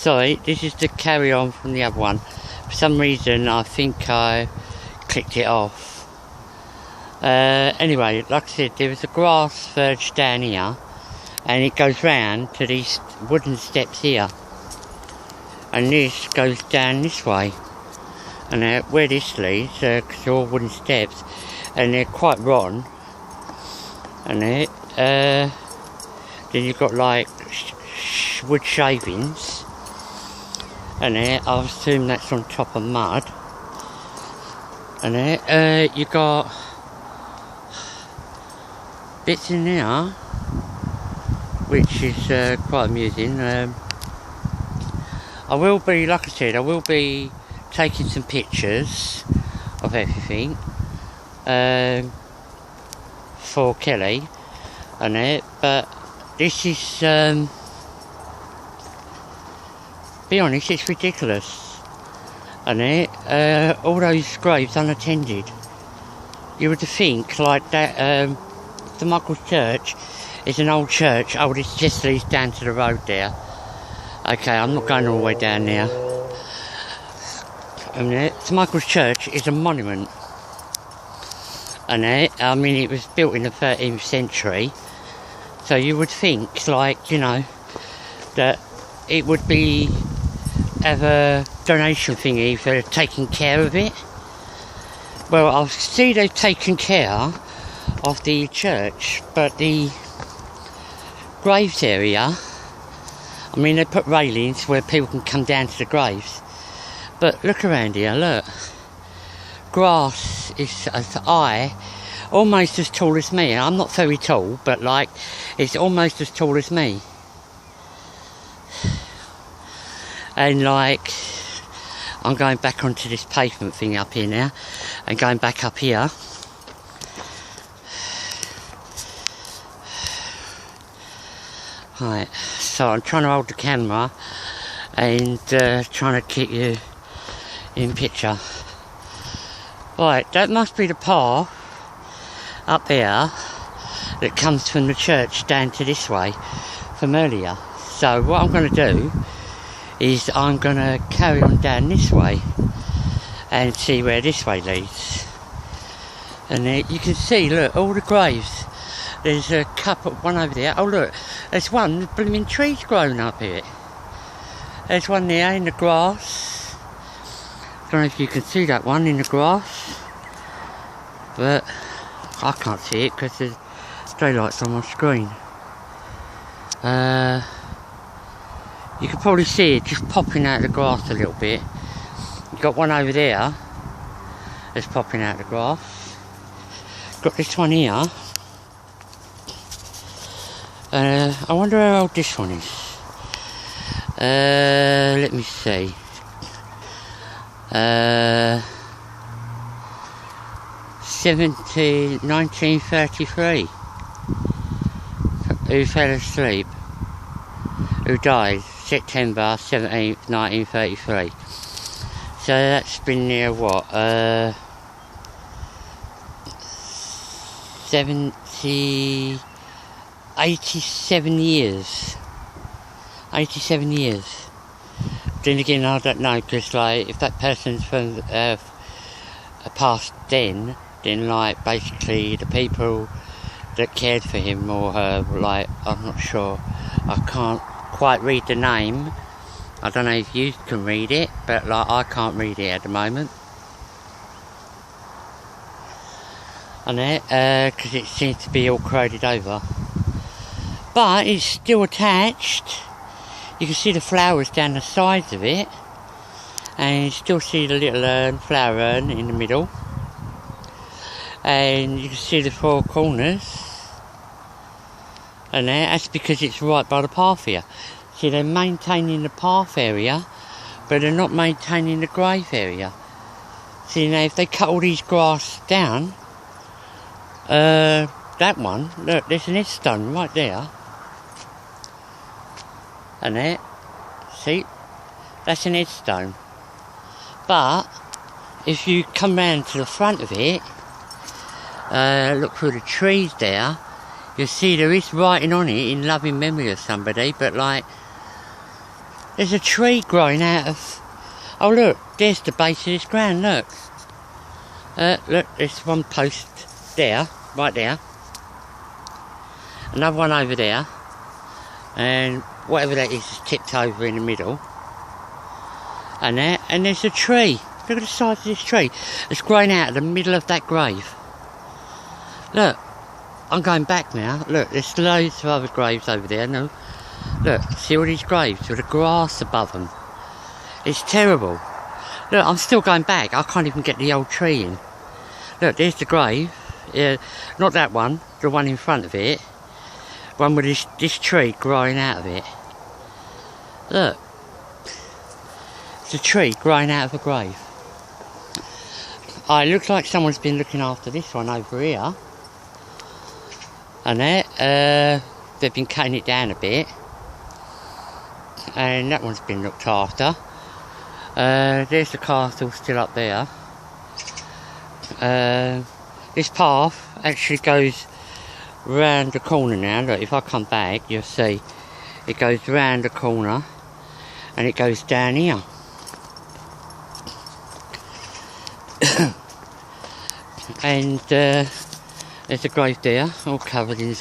Sorry, this is the carry on from the other one. For some reason I think I clicked it off. Anyway, like I said, there was a grass verge down here, and it goes round to these wooden steps here, and this goes down this way. And where this leads, because they're all wooden steps, and they're quite rotten. And then you've got like wood shavings, and I assume that's on top of mud. And you got bits in there, which is quite amusing. I will be, like I said, I will be taking some pictures of everything for Kelly and but this is be honest, it's ridiculous. And all those graves unattended. You would think like that St Michael's Church is an old church. Oh, this just leads down to the road there. Okay, I'm not going all the way down there. St Michael's Church is a monument. And I mean, it was built in the 13th century. So you would think, like, you know, that it would be have a donation thingy for taking care of it. Well, I see they've taken care of the church, but the graves area, I mean, they put railings where people can come down to the graves. But look around here, look. Grass is as high, almost as tall as me. I'm not very tall, but like, it's almost as tall as me. And like, I'm going back onto this pavement thing up here now, and going back up here. Right, so I'm trying to hold the camera and trying to keep you in picture. Right, that must be the path up there that comes from the church down to this way from earlier. So what I'm going to do is I'm going to carry on down this way and see where this way leads. And you can see, look, all the graves. There's a couple, one over there. Oh look, there's one blooming tree's grown up here. There's one there in the grass. Don't know if you can see that one in the grass, but I can't see it because there's daylight's on my screen. You can probably see it just popping out of the grass a little bit. You've got one over there that's popping out of the grass. Got this one here. I wonder how old this one is. Let me see. 1933. Who fell asleep? Who died September 17th, 1933. So that's been there, what, 87 years. 87 years. Then again, I don't know, because like, if that person's from past then like, basically the people that cared for him or her, like, I'm not sure. I can't quite read the name. I don't know if you can read it, but like, I can't read it at the moment. And because it seems to be all corroded over. But it's still attached. You can see the flowers down the sides of it, and you still see the little flower urn in the middle, and you can see the four corners, and that's because it's right by the path here. See, they're maintaining the path area, but they're not maintaining the grave area. See, now if they cut all these grass down, that one, look, there's an headstone right there. And there, see, that's an headstone. But if you come round to the front of it, look through the trees there, you'll see there is writing on it in loving memory of somebody, but like, There's a tree growing out of... Oh look, there's the base of this ground, look. Look, there's one post there, right there. Another one over there. And whatever that is tipped over in the middle. And there, and there's a tree. Look at the size of this tree. It's growing out of the middle of that grave. Look, I'm going back now. Look, there's loads of other graves over there. No, look, see all these graves with the grass above them. It's terrible. Look, I'm still going back. I can't even get the old tree in. Look, there's the grave. Not that one, the one in front of it. One with this tree growing out of it. Look. It's a tree growing out of a grave. It looks like someone's been looking after this one over here. And there, they've been cutting it down a bit. And that one's been looked after. There's the castle still up there. This path actually goes round the corner now. Look, if I come back, you'll see it goes round the corner and it goes down here. And there's a grave there, all covered in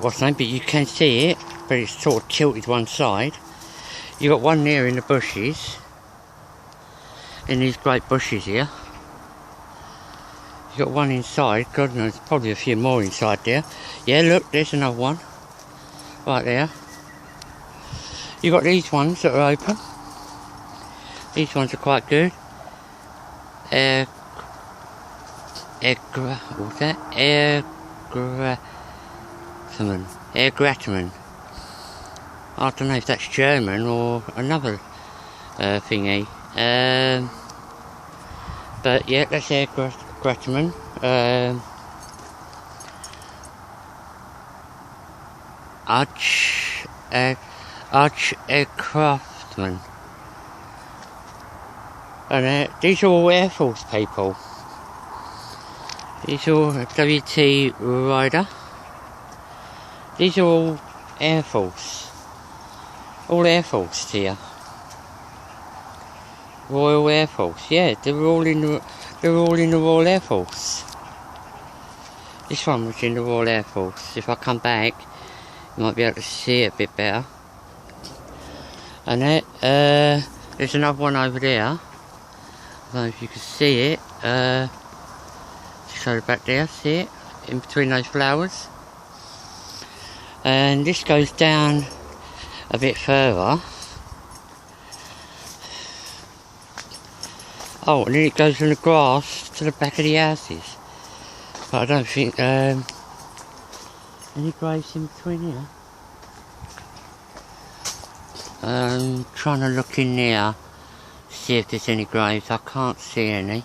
what's the name, but you can see it, but it's sort of tilted one side. You got one there in the bushes, in these great bushes here. You got one inside. God knows, probably a few more inside there. Yeah, look, there's another one right there. You got these ones that are open. These ones are quite good. What's that? Air Gratterman. I don't know if that's German or another thingy. But yeah, that's Air Gratterman. Arch Aircraftman. And these are all Air Force people. These are all WT Rider. These are all Air Force. All Air Force here. Royal Air Force. Yeah, they're all in the Royal Air Force. This one was in the Royal Air Force. If I come back, you might be able to see it a bit better. And there's another one over there. I don't know if you can see it. Show it back there, see it? In between those flowers. And this goes down a bit further. Oh, and then it goes in the grass to the back of the houses. But I don't think any graves in between here. Trying to look in there, see if there's any graves. I can't see any.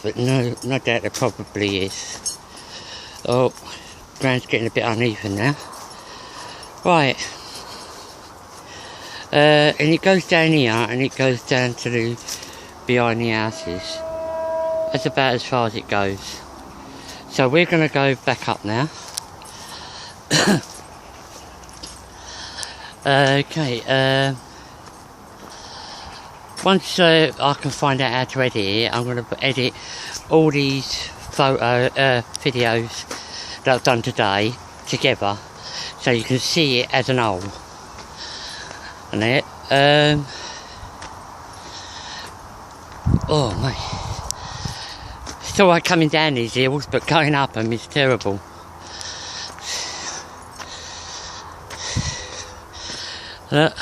But no doubt there probably is. Oh, ground's getting a bit uneven now. Right. And it goes down here and it goes down to the behind the houses. That's about as far as it goes. So we're going to go back up now. Okay, once I can find out how to edit it, I'm going to edit all these videos that I've done today together so you can see it as an whole. And it, oh my, it's alright coming down these hills, but going up them is terrible. Look,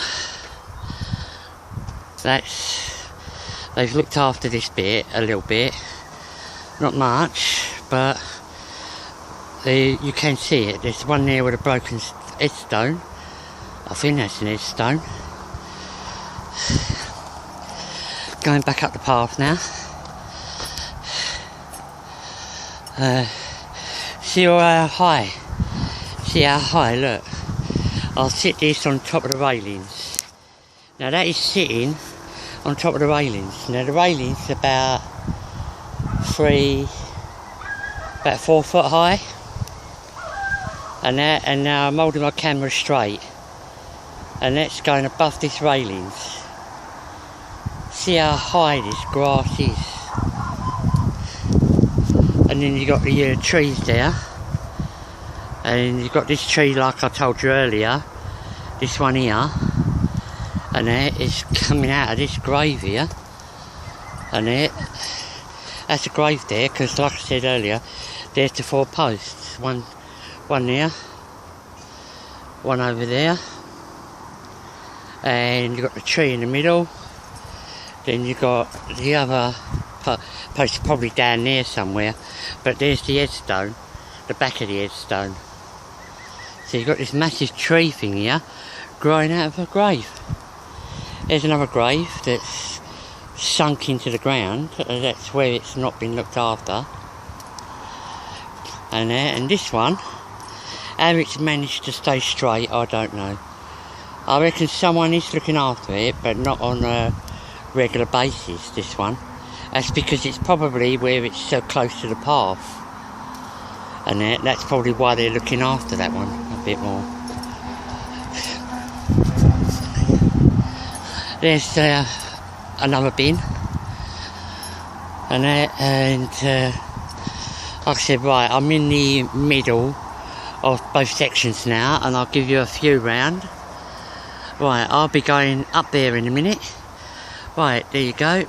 they've looked after this bit a little bit, not much, but you can see it. There's one there with a broken headstone. I think that's an headstone. Going back up the path now. See how high? See how high? Look. I'll sit this on top of the railings. Now that is sitting on top of the railings. Now the railings about 4 foot high. And now I'm holding my camera straight, and that's going above this railings. See how high this grass is. And then you've got the trees there, and you've got this tree like I told you earlier, this one here, and it's coming out of this grave here, and that's a grave there, because like I said earlier, there's the 4 posts, one there, one over there, and you've got the tree in the middle, then you've got the other post probably down there somewhere, but there's the headstone, the back of the headstone. So you've got this massive tree thing here growing out of a grave. There's another grave that's sunk into the ground, that's where it's not been looked after. And this one, how it's managed to stay straight, I don't know. I reckon someone is looking after it, but not on a regular basis, this one. That's because it's probably where it's so close to the path. And that's probably why they're looking after that one a bit more. There's another bin. And like I said, right, I'm in the middle of both sections now, and I'll give you a few round. Right, I'll be going up there in a minute. Right, there you go.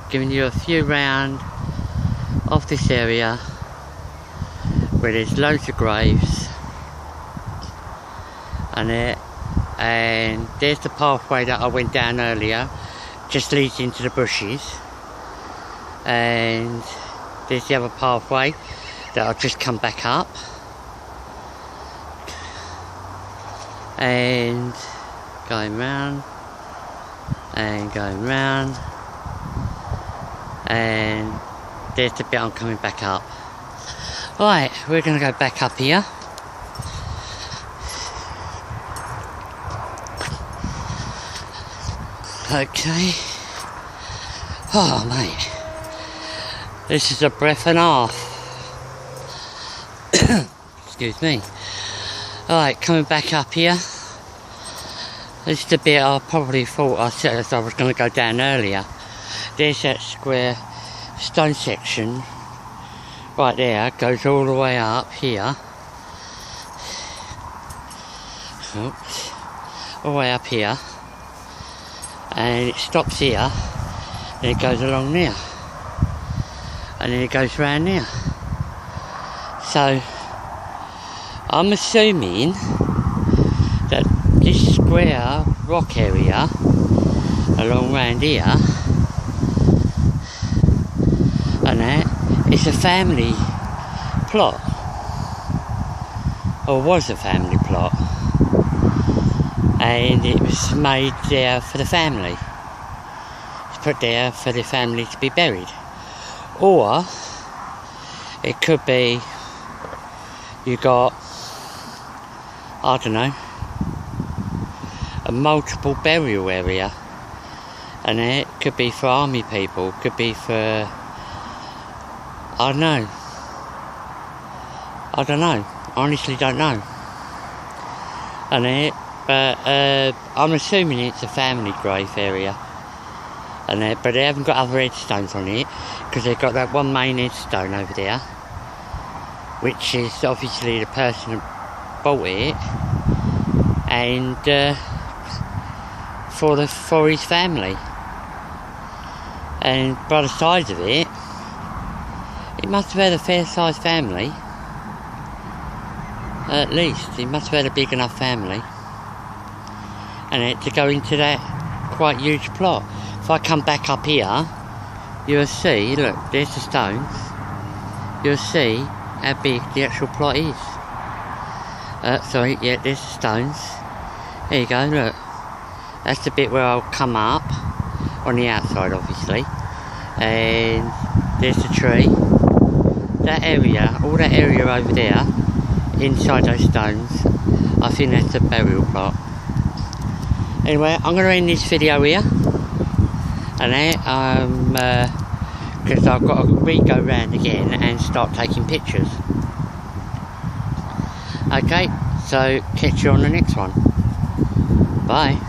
Giving you a few round of this area where there's loads of graves, and there's the pathway that I went down earlier, just leads into the bushes, and there's the other pathway that I've just come back up, and going round and going round, and there's the bit I'm coming back up. Right, we're going to go back up here. Okay. Oh mate, this is a breath and a half. Excuse me. Alright, coming back up here. This is the bit I probably thought I said as I was going to go down earlier. There's that square stone section right there, goes all the way up here. Oops. All the way up here. And it stops here, then it goes along there, and then it goes round there. So I'm assuming that this square rock area along round here, and that is a family plot, or was a family plot. And it was made there for the family. It's put there for the family to be buried. Or it could be you got, I don't know, a multiple burial area. And it could be for army people, could be for, I don't know. I honestly don't know. And but I'm assuming it's a family grave area, and but they haven't got other headstones on it, because they've got that one main headstone over there, which is obviously the person who bought it, and for his family. And by the size of it, it must have had a fair sized family. At least, it must have had a big enough family. And to go into that quite huge plot. If I come back up here, you'll see, look, there's the stones. You'll see how big the actual plot is. Sorry, yeah, there's the stones. There you go, look. That's the bit where I'll come up, on the outside obviously. And there's the tree. That area, all that area over there, inside those stones, I think that's the burial plot. Anyway, I'm going to end this video here, and I'm because I've got to re-go round again and start taking pictures. Okay, so catch you on the next one. Bye.